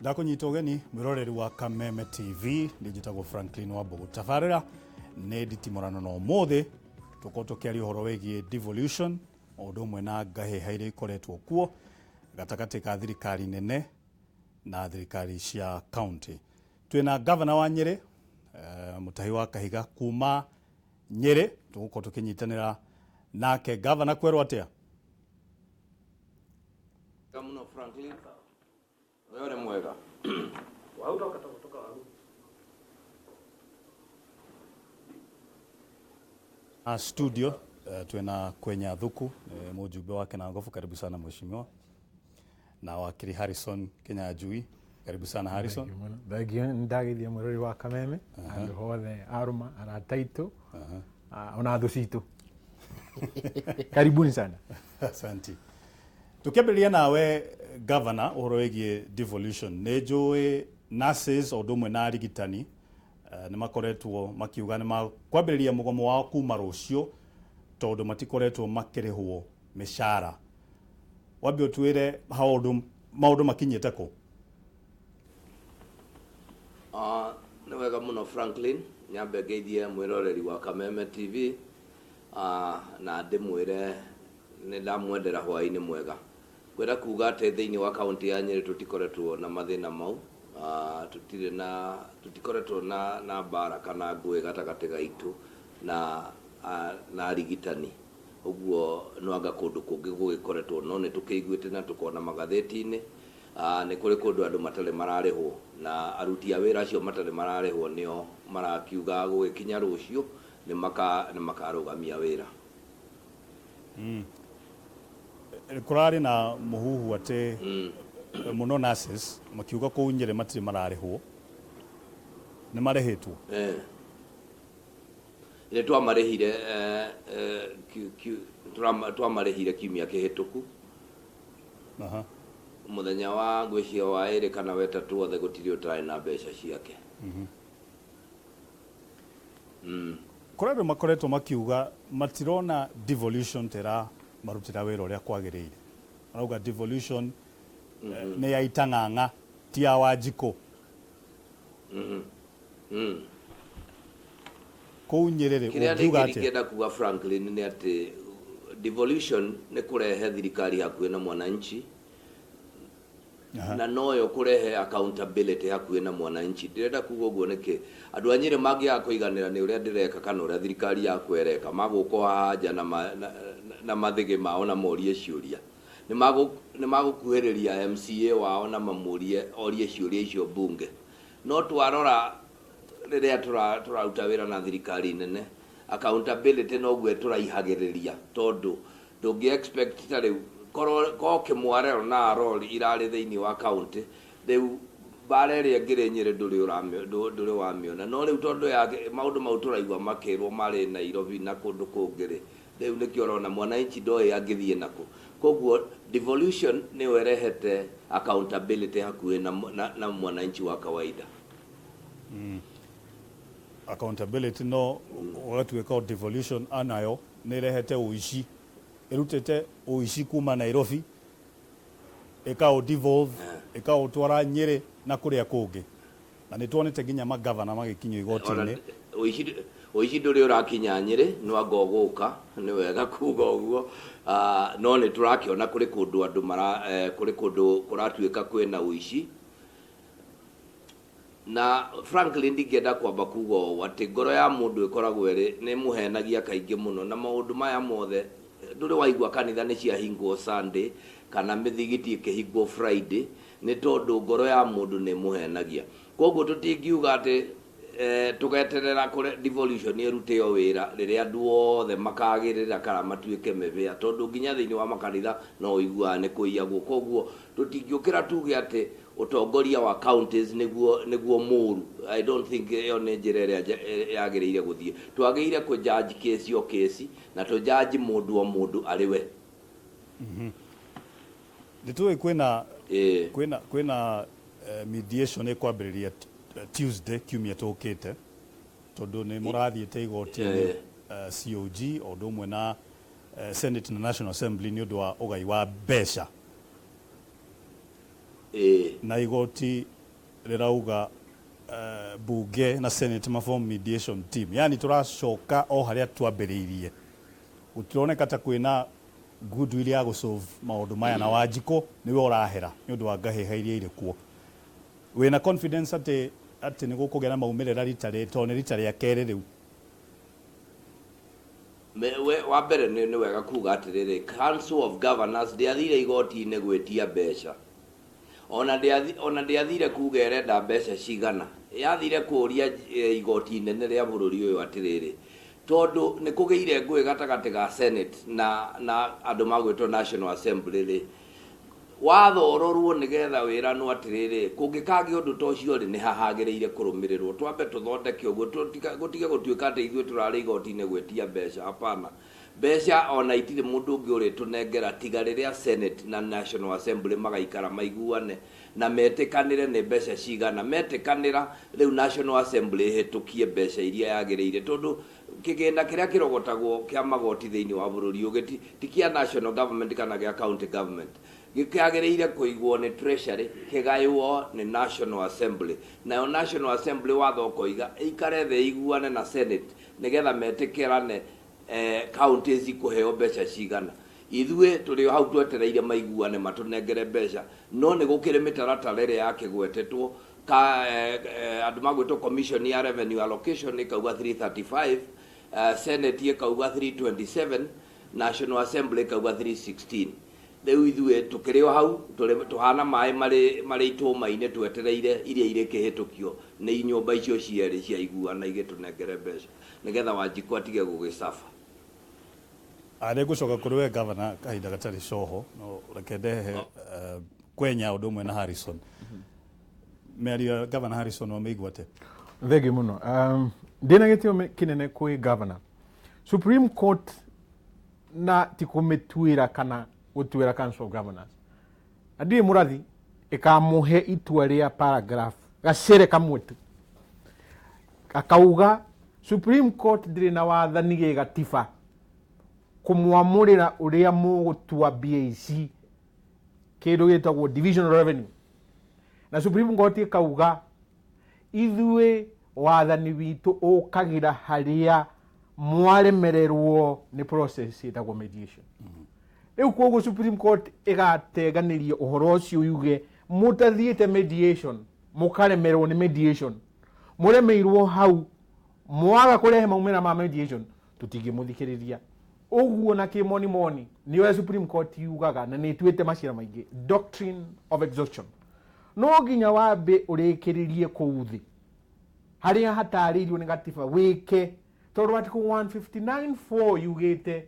Ndakunyita ugeni mwiroreri wa Kameme TV njitagwo Franklin Wambugu tabarira ni Nditimurano no muthi tuko tukiaria uhoro wigie devolution undu umwe na ngahiha iria ikoretwo kuo gatagati ka thirikari nene na thirikari cia county. Twina governor wa Nyeri Mutahi wa Kahiga kuma Nyeri tuko tukinyitanira nake governor kwerwo atia Kamuno Franklin wewe mwega wautoka kutoka waru studio twina kwenya thuku mujumbe wake na ngofu. Karibu sana mheshimiwa. Na wakili Harrison Kenya Jui, karibu sana Harrison. ndagithia mwirori wa Kameme andu hothe aruma arataito ona thu citu karibuni sana. Asante. Tukiambĩrĩria nawe governor ũhoro wĩgiĩ devolution, nĩ njũĩ nurses o ũndũ ũmwe na arigitani nĩ makoretwo makiuga nĩ makwambĩrĩria mũgomo wao kuma rũciũ tondũ matikoretwo makĩrĩhwo mĩcara. Wambe ũtwĩre maũndũ makinyĩte kũ? Nĩ wega mũno Franklin, nyambe ngeithie mwĩroreri wa Kameme TV na ndĩmwĩre nĩ ndamwendera hwaĩ-inĩ mwega. Kwenda kuga atĩ thĩinĩ wa kaunti ya Nyeri tutikoretwo na mathĩna mau, tutikoretwo na mbara kana ngũĩ gatagatĩ gaitũ na arigitani. Ũguo no anga kũndũ kũngĩ gũgĩkoretwo, no nĩ tũkĩiguĩte na tũkona magathĩti-inĩ nĩ kũrĩ kũndũ andũ matarĩ mararĩhwo, na aruti a wĩra acio matarĩ mararĩhwo nĩo marakiuga gũgĩkinya rũciũ nĩ makarũgamia wĩra. Kurari na muhuhu ati muno nurses makiuga kũu Nyeri matirĩ mararĩhwo, nĩ marĩhĩtwo? Nĩ twamarĩhire kiumia kĩhĩtũku mũthenya wa ngwĩcia wa ĩrĩ kana wetatũ othe gũtirĩ ũtarĩ na mbeca ciake. Kũrĩ andũ makoretwo makiuga matirona devolution tera marutĩra wĩra ũrĩa kwagĩrĩire. Marauga devolution nĩ ya itang'ang'a ti ya Wanjikũ. Kũu Nyeri ũngiuga atĩa? Kĩrĩa ngĩenda kuga Franklin nĩ atĩ devolution nĩ kũrehe thirikari hakuhĩ na mwananchi na noyo kũrehe accountability hakuhĩ na mwananchi. Ndĩrenda kuga ũguo nĩkĩ andũ a Nyeri mangĩaga kũiganĩra nĩ ũrĩa ndĩreka kana ũrĩa thirikari yakwa ĩreka, magũkwo haha nja na mathĩgĩ mao na morie ciũria. Nĩ magũkuhĩrĩria MCA wao na mamorie orie ciũria icio bunge. No twarora rĩrĩa tũraruta wĩra na thirikari nene, accountability noguo tũraihagĩrĩria tondũ ndũngĩ expect ta rĩu korwo kĩmwarero na arori irarĩ thĩinĩ wa county, rĩu bara ĩrĩa ngĩrĩ Nyeri ndũrĩ wamĩona. No rĩu tondũ ya maũndũ mau tũraigua makĩrwo marĩ Nairobi na kũndũ kũngĩ, rĩu nĩkĩo ũrona mwananchi ndoĩ angĩthiĩ nakũ. Koguo devolution nĩyo ĩrehete accountability hakuhĩ na mwananchi wa kawaida. Accountability no ũgatuĩka devolution anayo nĩ ĩrehete ũici, ĩrutĩte ũici kuma Nairobi ĩkaũ-devolve ĩkaũtwara Nyeri na kũrĩa kũngĩ, na nĩ tuonete nginya magavana magĩkinyio igoti-inĩ. Ũici ndũrĩ ũrakinya Nyeri no anga ũgũka, nĩ wega kuga ũguo. No nĩ tũrakĩona kũrĩ kũndũ andũ kũrĩ kũndũ kũratuĩka kwĩna ũici. Na Franklin ndingĩenda kwamba kuga ũũ atĩ ngoro ya mũndũ ĩkoragwo nĩ mũhenagia kaingĩ mũno, na maũndũ maya mothe ndũrĩ waigua kanitha nĩ ciahingwo Sunday kana mĩthigiti ĩkĩhingwo Friday, nĩ tondũ ngoro ya mũndũ nĩ mũhenagia. Koguo tũtingiuga atĩ tugeterera kũrĩ devolution ĩrutĩo wĩra rĩrĩa andũ othe makagĩrĩra kana matuĩke mebĩa, tondũ nginya thĩinĩ wa makanitha no ũiguaga nĩ kũiyagwo. Koguo tũtingĩũkĩra tuge atĩ ũtongoria wa counties nĩguo mũru. I don't think ĩyo nĩ njĩra ĩrĩa yagĩrĩire gũthiĩ. Twagĩrĩire kũjaji kesi o kesi na tũjaji mũndũ o mũndũ arĩ we. Nĩtũĩ kwĩna mediation ĩkwambĩrĩria Tuesday kiumia tũkĩte tondũ nĩ mũrathiĩte igoti-inĩ COG o ũndũ ũmwe na Senate na National Assembly nĩ ũndũ wa ũgai wa mbeca. na igoti rirauga bunge na senate maform mediation team, yani turacoka o haria twambiriirie gutironeka ta kwina goodwill ya gusolve maundu maya na Wanjiko niwe urahera ni undu wa ngaheha iria iri kuo. Wina confidence ati ni gukugera maumirira ritare tone ritare ya kere riu? Wa mbere ni wega kuga atiriri, Council of Governors ndiathire igoti-inĩ gwĩtia mbeca, ona ndiathire kuga ĩrenda mbeca cigana, yathire kũria igoti inene rĩa bũrũri ũyũ atiriri, tondu nĩ kũgĩire ngũĩ gatagatĩ ga Senate na andũ magwĩtwo National Assembly rĩ, watho ũrorwo nĩgetha wĩranwo atiriri, kũngĩkagĩa ũndũ ta ũcio rĩ, nĩ hahagĩrĩire kũrũmĩrĩrwo. Twambe tũthondeke ũguo, gũtige gũtuĩka atĩ ithuĩ tũrarĩ igoti-inĩ gwĩtia mbeca. Hapana, mbeca ona itirĩ mũndũ ũngĩ ũrĩtũnengera tiga rĩrĩa Senate na National Assembly magaikara maiguane na metĩkanĩre nĩ mbeca cigana. Metĩkanĩra rĩu National Assembly ĩhĩtũkie mbeca iria yagĩrĩire, tondũ kĩgĩna kĩrĩa kĩrogotagwo kĩa magoti thĩinĩ wa bũrũri ũyũ ti kĩa national government kana gĩa county government, gĩkĩagĩrĩire kũigwo nĩ treasury, kĩgaywo nĩ National Assembly. Nayo National Assembly watho ũkoiga ĩikare thĩ iguane na Senate nĩgetha metĩkĩrane counties ikũheo mbeca cigana. Ithuĩ tũrĩ hau twetereire maiguane matũnengere mbeca, no nĩ gũkĩrĩ mĩtaratara ĩrĩa yakĩgwetetwo andũ magwĩtwo Commission ya Revenue Allocation ĩkauga 335, Senate ĩkauga 327, National Assembly ĩkauga 316. Rĩu ithuĩ tũkĩrĩ o hau tũhana maĩ marĩ itũma-inĩ twetereire iria irĩ kĩhĩtũkio nĩ nyũmba icio cierĩ cia iguana igĩtũnengere mbeca nĩgetha Wanjiko atige gũgĩcaba. Arĩ gũcoka kũrĩ we Governor kahinda gatarĩ coho, no reke ndehe kwenya ũndũ ũmwe na Harrison. Mĩario Governor Harrison wameigua atĩa? Thengio mũno. Ndĩna gĩtĩo kĩnene kwĩ Governor. Supreme Court na ti kũmĩtuĩra kana gũtuĩra Council of Governors. Ndirĩ mũrathi ĩkamũhe itua rĩa paragraph gacere kamwe tu, akauga Supreme Court ndĩrĩ na wathani gĩgatiba kũmwamũrĩra ũrĩa mũgũtua BAC kĩndũ gĩtagwo division of revenue, na Supreme Court ĩkauga ithuĩ wathani witũ ũkagĩra harĩa mwaremererwo nĩ process ĩtagwo mediation. Rĩu koguo Supreme Court ĩgateganĩria ũhoro ũcio yuge mũtathiĩte mediation, mũkaremerwo nĩ mediation, mũremeirwo hau, mwaga kũrehe maumĩra ma mediation, tũtingĩmũthikĩrĩria. Ũguo na kĩmoni nĩyo Supreme Court yugaga, na nĩ ĩtuĩte macira maingĩ, doctrine of exhaustion. No nginya wambe ũrĩkĩrĩrie kũu thĩ harĩa hatarĩirio nĩ gatiba wĩke, tondũ article 159(4) yugĩte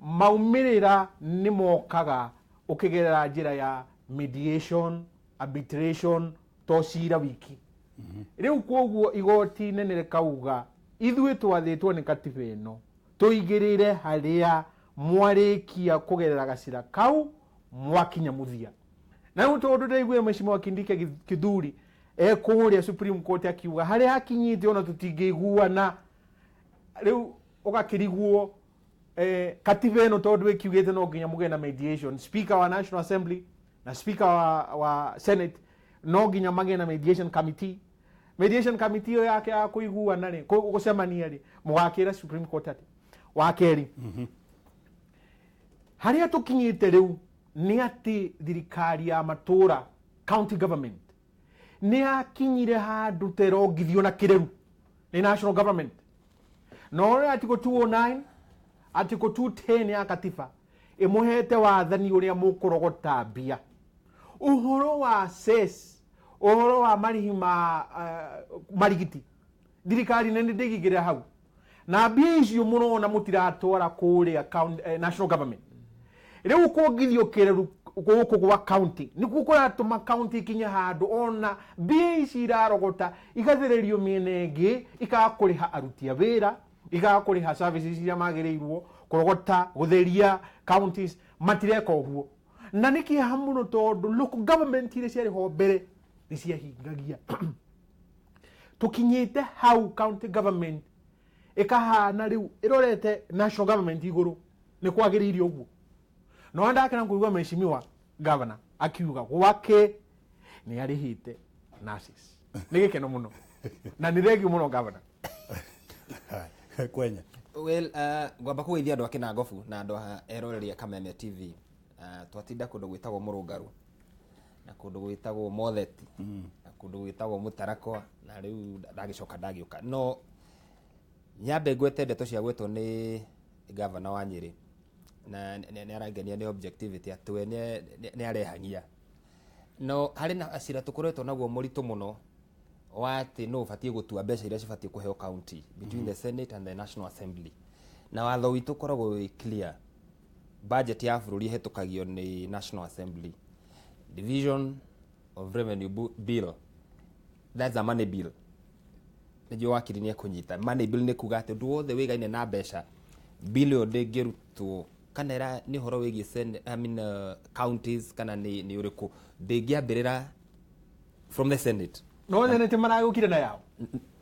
maumĩrĩra nĩ mokaga ũkĩgerera njĩra ya mediation, arbitration, to cira wiki. Rĩu koguo igoti inene rĩkauga ithuĩ twathĩtwo nĩ katiba ĩno tũigĩrĩre harĩa mwarĩkia kũgerera gacira kau mwakinya mũthia. Na rĩu tondũ ndaiguire Mheshimiwa Kindiki Kithuri ekũrĩa Supreme Court akiuga harĩa hakinyĩte ona tũtingĩiguana, rĩu ũgakĩrigwo katiba ĩno tondũ ĩkiugĩte no nginya mũgĩe na mediation. Speaker wa National Assembly na Speaker wa Senate no nginya magĩe na mediation committee. Mediation committee ĩyo yake ya kũiguana rĩ, gũcemania rĩ, mũgakĩra Supreme Court atĩ wa kerĩ. Harĩa tũkinyĩte rĩu nĩ atĩ thirikari ya matũra, county government, nĩ yakinyire handũ terongithio na kĩreu nĩ national government. No article 209, article 210 ya katiba ĩmũhete wathani ũrĩa mũkũrogota mbia. Ũhoro wa cess, ũhoro wa marĩhi ma marigiti, thirikari nĩ ndĩgigĩra hau, na mbia icio mũrona mũtiratwara kũrĩa national government. Rĩu kũngithio kĩreu gũkũ gwa county nĩkuo kũratũma county ikinye handũ ona mbia ici irarogota igathererio mĩena ĩngĩ, igakũrĩha aruti a wĩra, igakũrĩha services iria magĩrĩirwo kũrogota gũtheria counties, matireka ũguo. Na nĩ kĩeha mũno tondũ local government iria ciarĩ ho mbere nĩ ciahingagia. Tũkinyĩte hau county government ĩkahana rĩu ĩrorete national government igũrũ, nĩ kwagĩrĩire ũguo. No ndakĩra kũigua Mheshimiwa Governor akiuga gwake nĩ arĩhĩte nurses nä gä keno må no na nä thengio må no gavana Kwenya Well, ngwamba kũgeithia andũ a Kĩnangobu na andũ a eroreri a Kameme TV. Twatinda kũndũ gwĩtagwo Mũrũngarũ na kũndũ gwĩtagwo Motheti na kũndũ gwĩtagwo Mũtarakwa na rĩu ndagĩcoka ndagĩũka. No nyambe ngwete ndeto cia gwetwo nĩ gavana wa Nyeri na nĩ arangenia nĩ objectivity atĩ we nĩ arehangia. No harĩ na acira tũkoretwo naguo mũritũ mũno wa atĩ no ũbatiĩ gũtua mbeca iria cibatiĩ kũheo county between the Senate and the National Assembly. Na watho witũ ũkoragwo wĩ clear. Budget ya bũrũri ĩhetũkagio nĩ National Assembly. Division of Revenue Bill, that's a money bill. Nĩguo wakiri nĩ ekũnyita. Money bill nĩ kuga atĩ ũndũ wothe wĩgaine na mbeca bill ĩyo ndĩngĩrutwo kana nĩ ũhoro wĩgiĩ counties kana nĩ ũrĩkũ ndĩngĩambĩrĩra from the Senate. no nete maragũkire na yao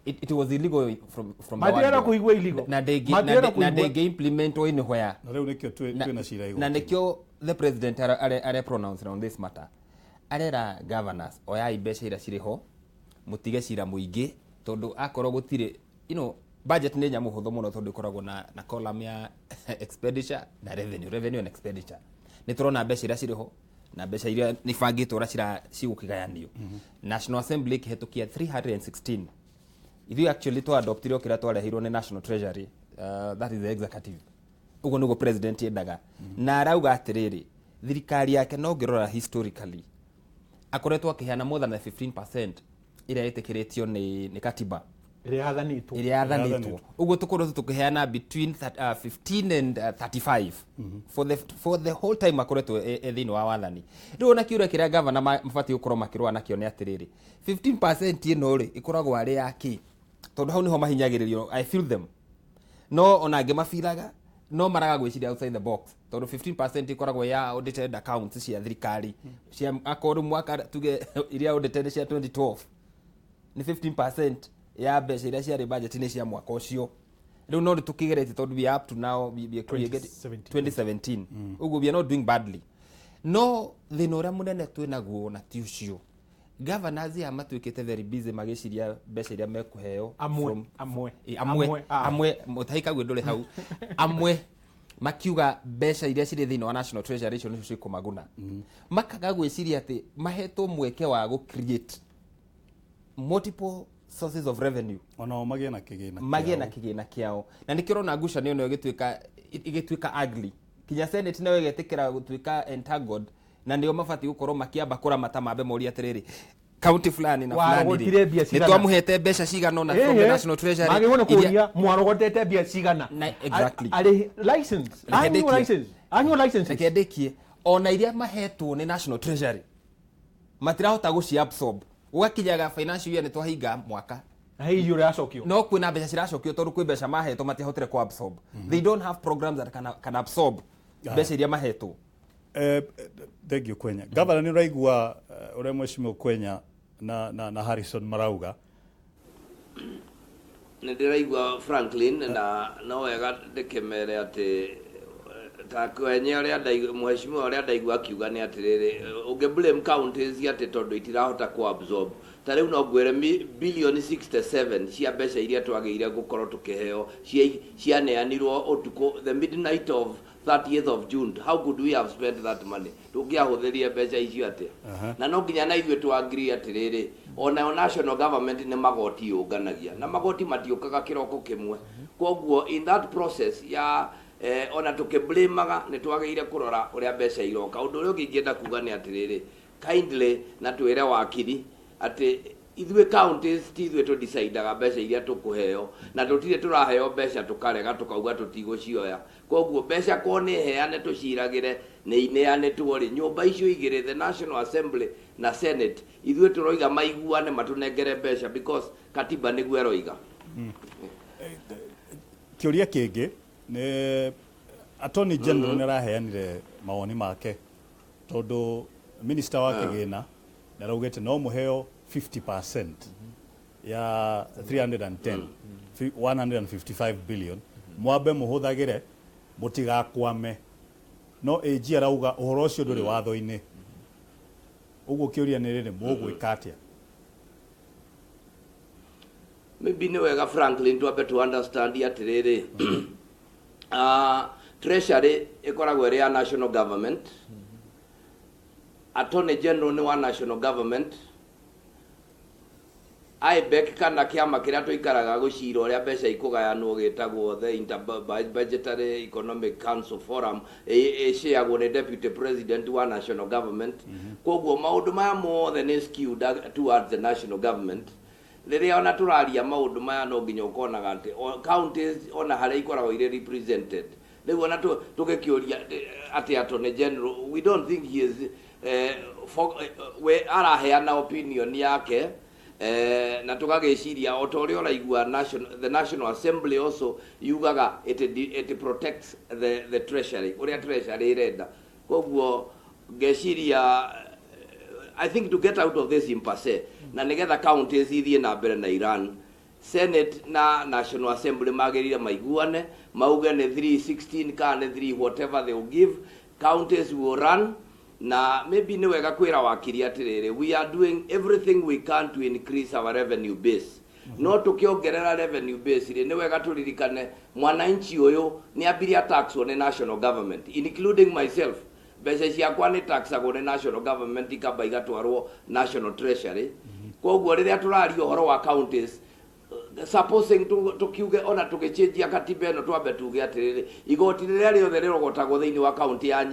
It was illegal from the matirera kuigua illegal na ndĩngĩ implement anywhere. na rĩu nĩkĩo twĩna cira igũrũ Na nĩkĩo the president are pronounced on this matter. Arera governors oyai mbeca iria cirĩ ho mutige cira mũingĩ tondũ akorwo gũtirĩ budget nĩ nyamũ hũthũ mũno tondũ ikoragwo na column ya expenditure na revenue and expenditure. Nĩ tũrona mbeca iria cirĩ ho na mbeca iria nĩ bangĩtwo ũrĩa cigũkĩgayanio. National Assembly kĩhetũkia 316. Ithuĩ actually twaadoptire kĩrĩa twarehirwo nĩ National Treasury, that is the executive. Ũguo nĩguo president endaga. Na arauga atĩrĩrĩ, thirikari yake no ngĩrora historically akoretwo akĩheana more than 15% ĩrĩa ĩtĩkĩrĩtio nĩ katiba. ĩrĩa yathanĩtwo. Ũguo tũkorwo tũkĩheana between 15 and 35 for the whole time akoretwo thĩinĩ wa wathani. Rĩu ona kĩũria kĩrĩa gavana mabatiĩ gũkorwo makĩrũa nakĩo nĩ atĩrĩrĩ, 15% ĩno rĩ ĩkoragwo arĩ yaki tondũ hau nĩho mahinyagĩrĩrio. I feel them. No ona angĩ mabiraga no maraga gwĩciria outside the box tondũ 15% ĩkoragwo ya audited accounts cia thirikari cia akorwo mwaka tuge iria audited cia 2012 ni 15% ya mbeca iria ciarĩ budget-inĩ cia mwaka ũcio. Rĩu no tũkĩgeretie tondũ we up to now we created 2017. Ũguo we are not doing badly. No thĩna ũrĩa mũnene twĩnaguo na ti ũcio. Governors ya matuĩkĩte very busy magĩciria mbeca iria mekũheo amwe Mutahi Kahiga ndũrĩ hau amwe makiuga mbeca iria cirĩ thĩinĩ wa National Treasury icio nĩcio cikũmaguna. Makaga gwĩciria atĩ mahetwo mweke wa gũ create multiple sources of revenue. Ona magĩe na kĩgĩna kĩao. Na nĩ kĩrona ngucanio ĩno ĩgĩtuĩka ugly. Kinya Senate nayo ĩgetĩkĩra gũtuĩka entangled na nĩo mabatiĩ gũkorwo makĩamba kũramata mambe moria atĩrĩrĩ county fulani na fulani nĩ twamũhete mbeca cigana na from the National Treasury magĩgona kũria mwarogotete mbia cigana. Exactly. Arĩ annual license Rekendĩkie ona iria mahetwo nĩ National Treasury matirahota gũciabsorb. Ũgakinyaga financial year nĩ twahinga mwaka na hiyo yacokio no kwĩna mbeca ciracokio tondũ kwĩ mbeca mahetwo matihotire ku absorb. They don't have programs that can absorb mbeca iria mahetwo. Thank you Kwenya. Gavana nĩ ũraigua ũrĩa mheshimiwa Kwenya na Harrison marauga. Nĩ ndĩraigua Franklin na no wega ndĩkĩmere atĩ ta Kwenya ũrĩa mheshimiwa ũrĩa ndaigua akiuga nĩ atĩrĩrĩ ũngĩ blame counties atĩ tondũ itirahota ku absorb. Ta rĩu no ngwĩre billion 67 cia mbeca iria twagĩire gũkorwo tũkĩheo cianeanirwo ũtukũ the midnight of 30th of June. How could we have spent that money? Tũngĩahũthĩrire mbeca icio atĩ. Na no nginya na ithuĩ tũagree atĩrĩrĩ ona national government nĩ magoti yũnganagia na magoti matiũkaga kĩroko kĩmwe. Koguo in that process ya ona tũkĩblamaga nĩ twagĩire kũrora ũrĩa mbeca iroka. Ũndũ ũrĩa ũngĩ ingĩenda kuga nĩ atĩrĩrĩ kindly na twĩre wakiri atĩ ithuĩ counties ti ithuĩ tũdecidaga mbeca iria tũkũheo na tũtirĩ tũraheo mbeca tũkarega tũkauga tũtigũcioya. Koguo mbeca ko nĩ heane tũciragĩre nĩ ineanĩtwo rĩ nyũmba icio igĩrĩ the National Assembly na Senate ithuĩ tũroiga maiguane matũnengere mbeca because katiba nĩguo eroiga. Kĩũria kĩngĩ nĩ Attorney General nĩ araheanire mawoni make tondũ minister wa kĩgĩna nĩ araugĩte no mũheo 50% ya 155 billion mwambe mũhũthagĩre mũtigakwame. No AG arauga ũhoro ũcio ndũrĩ watho-inĩ. Ũguo kĩũria nĩ rĩrĩ mũgwĩka atĩa? maybe ni wega Franklin twambe to understand atiriri treasury ikoragwo iri ya national government, attorney general ni wa national government, IBEC kana kiama kiria tuikaraga gucira uria mbeca ikugayanwo gitagwo the Inter-Budgetary Economic Council Forum iciagwo ni deputy president wa national government. Koguo maundu maya mothe ni skewed towards the national government. Riria ona turaria maundu maya no nginya ukonaga ati counties ona haria ikoragwo ire represented. Riu ona tugekiuria ati attorney general, we don't think he is we araheana opinion yake. Na tukageciria otorio raigua the National Assembly also yugaga it protects the treasury uria treasury irenda. Koguo geciria I think to get out of this impasse na nigetha counties ithie na mbere na Iran, Senate na National Assembly magirire maiguane mauge ne 316 kana 3 whatever they will give, counties will run. Na maybe ni wega kwira wakiri atiriri, we are doing everything we can to increase our revenue base. No tukiongerera revenue base ri ni wega turirikane mwananchi uyu ni abiria tax on the national government, including myself. Bese ciakwa ni taxagwo ni national government ikamba igatwarwo national treasury. Koguo riria turario horo wa counties, supposing tukiuge ona tugichange katiba eno twambe tuge atiriri igoti riria riothe rirogotagwo thiini wa county ya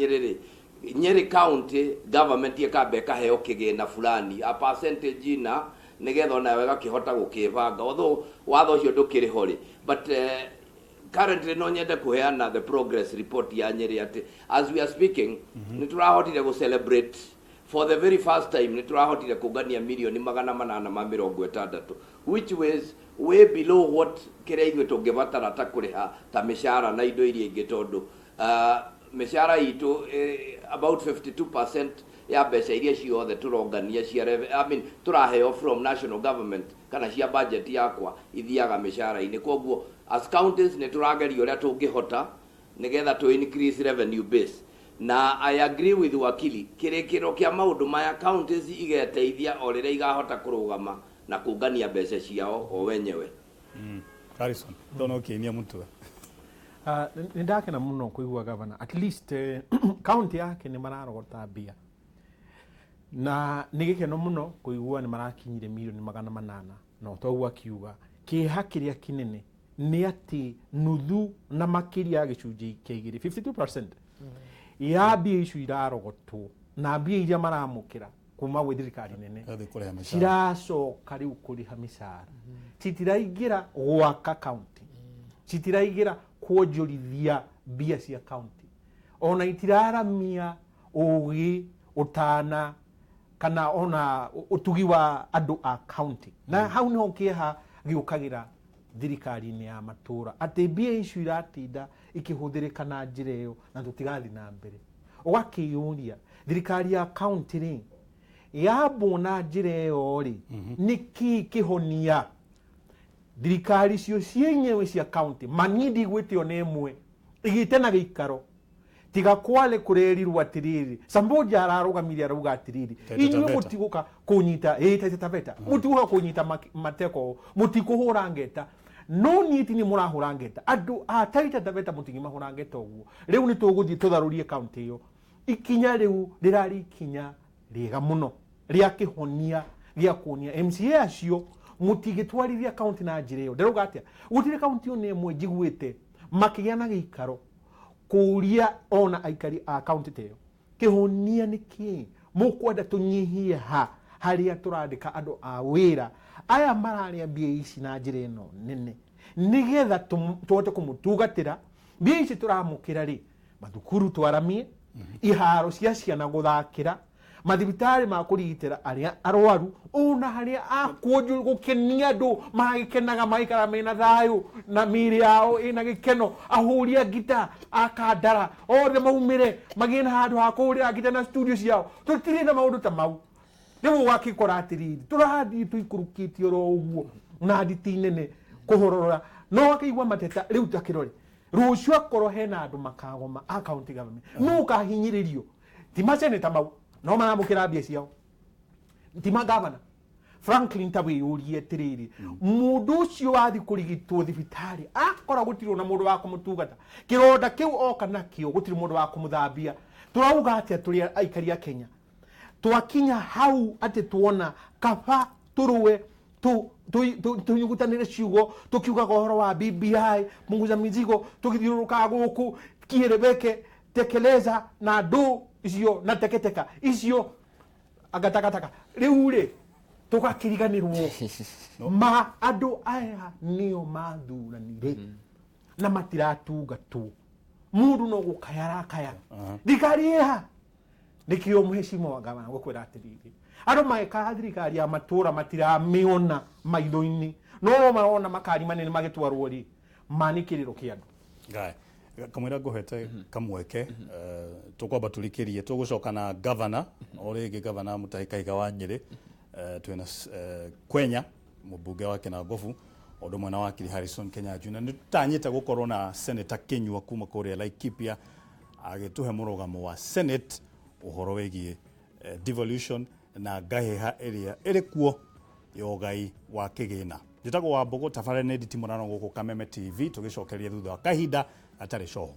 Nyeri County government yakabe kaheo kigina fulani a percentage na nigetha ona wega kihota gukibanga, although watho ucio ndukiri hori, but currently no nyende kuheana the progress report ya Nyeri ati as we are speaking ni turahotire go celebrate for the very first time, ni turahotire kugania milioni 860, which was way below what kiria ithuĩ tũngĩbatara ta kuriha ta mishara na indo iria ingĩ tondu mishara itu about 52% ya mbeca iria ciothe turongania cia turaheo from national government kana cia budget yakwa ithiaga mishara-ini. Koguo as counties ni turageria uria tungihota nigetha to increase revenue base. Na I agree with wakili, kirikiro kia maundu maya counties igeteithia o riria igahota kurugama na kungania mbeca ciao o wenyewe. Harrison, dono kienia mtu. Nindakena muno kuigua governor at least county yake ni mararogota mbia, na nigikeno muno kuigua ni marakinyire milioni 800 no twaigua kiuga kiha kiria kinene ni ati nuthu na makiria gicunji kiigiri 52% ya mbia icu irarogotwo na mbia iria maramukira kuma gwi thirikari nene ciracoka riu kuriha mishara citiraingira gwaka county, citiraingira kuonjorithia mbia cia county, ona itiraramia ugi utana kana ona utugi wa andu a county. Na hau niho kieha giukagira thirikari-ini ya matura ati mbia icu iratinda ikihuthirika na njira iyo na tutigathi na mbere. Ugakiyuria thirikari ya county ri yabona njira iyo ri niki kihonia thirikari cio cienyewe cia county manidi gwitio nemwe igitena gikaro tiga kwale kurerirwa atiriri samboja ararugamiria aruga atiriri inyo mutiguka kunyita tete mutiguka kunyita mateko mutikuhura ngeta no niti ni murahura ngeta andu ataita taveta mutingi mahura ngeta uguo. Riu ni tuguthie tutharurie county iyo ikinya riu rirari ikinya riga muno ria kihonia ria kunia MCA acio mutigitwarithia county na njira iyo. Nderuga atia gutire county one imwe njiguite makigia na gikaro kuria ona aikari a county teyo kihonia niki mukwenda tunyihie haria turandika andu a wira aya mararia mbia ici na njira ino nene nigetha tuhote kumutugatira mbia ici turamukira ri mathukuru twaramie iharo cia ciana guthakira mathibitari ma kurigitira aria arwaru ona haria akuonju gukenia andu magikenaga maikara mena thayu na miri yao ina gikeno ahuria gita akandara othe maumire magina handu ha kuria gita na studio ciao tutire na maundu ta mau nimu wakikora atiriri turathi tuikurukitio ro uguo na nditi nene kuhorora no akaigwa mateta riu takirore rucio akoro hena andu makagoma a county government no kahinyiririo ti macene ta mau no maramukira mbia ciao ti magavana Franklin tawi uriye tiriri mundu ucio wathi kurigitwo thibitari akora gutirwo na mundu wa kumutugata kironda kiu oka nakio gutiri mundu wa kumuthambia turauga atia turi aikari a Kenya twakinya hau ati tuona kaba turuwe tunyugutanire ciugo tukiuga gohoro wa BBI munguza mizigo tukithiuruka guku kierebeke tekeleza na do icio na teketeka icio agatakataka riure tukakiriganirwo ma andu aya nio mathuranire na matiratugatwo mundu no gukayarakaya thikari iha nikio muheshimiwa wa gavana gukwira atiriri andu maika thirikari ya matura matiramiona maitho-ini no maona makari manene magitwarwo ri manikiriro kiandu ngai kamwira gohete kamweke tukwamba tulikirie tugucoka na governor origi governor Mutahi Kahiga wa Nyeri twina Kwenya mubunge wake na Gofu odo mwana wakiri Harrison Kenya Junior nitanyite gukorwo na senator Kinyua kuma kuria Laikipia agituhe murugamo wa Senate uhoro wegie devolution na gaheha area irikuo yogai wa kigina njitagwo wa Mbogo tafare Nditimurano guku Kameme TV tugicokeria thutha wa kahinda atari coho.